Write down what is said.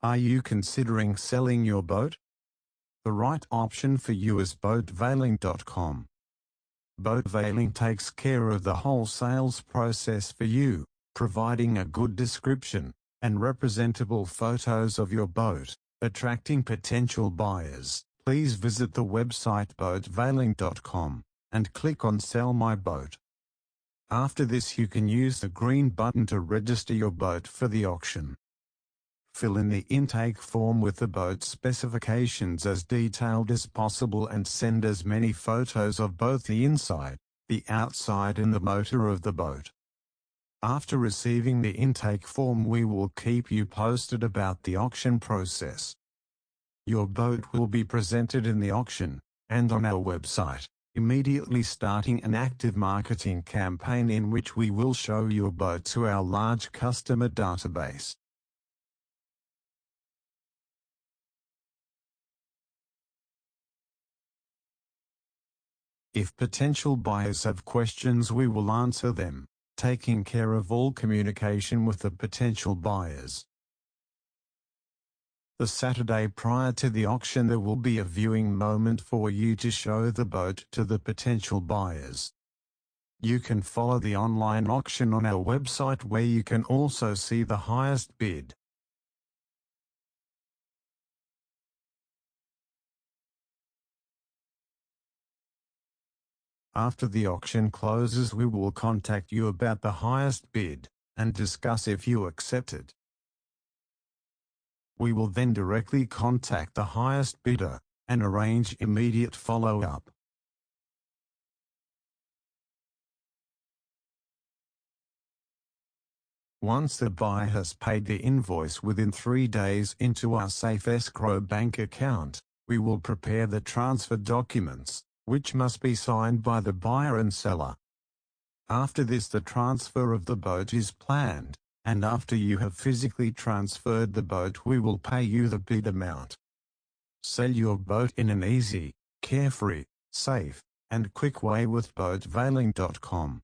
Are you considering selling your boat? The right option for you is boatveiling.com. Boatveiling takes care of the whole sales process for you, providing a good description and representable photos of your boat, attracting potential buyers. Please visit the website boatveiling.com and click on Sell My Boat. After this, you can use the green button to register your boat for the auction. Fill in the intake form with the boat specifications as detailed as possible and send as many photos of both the inside, the outside and the motor of the boat. After receiving the intake form, we will keep you posted about the auction process. Your boat will be presented in the auction, and on our website, immediately starting an active marketing campaign in which we will show your boat to our large customer database. If potential buyers have questions, we will answer them, taking care of all communication with the potential buyers. The Saturday prior to the auction, there will be a viewing moment for you to show the boat to the potential buyers. You can follow the online auction on our website, where you can also see the highest bid. After the auction closes, we will contact you about the highest bid and discuss if you accept it. We will then directly contact the highest bidder and arrange immediate follow-up. Once the buyer has paid the invoice within 3 days into our safe escrow bank account, we will prepare the transfer documents, which must be signed by the buyer and seller. After this, the transfer of the boat is planned, and after you have physically transferred the boat, we will pay you the bid amount. Sell your boat in an easy, carefree, safe, and quick way with boatveiling.com.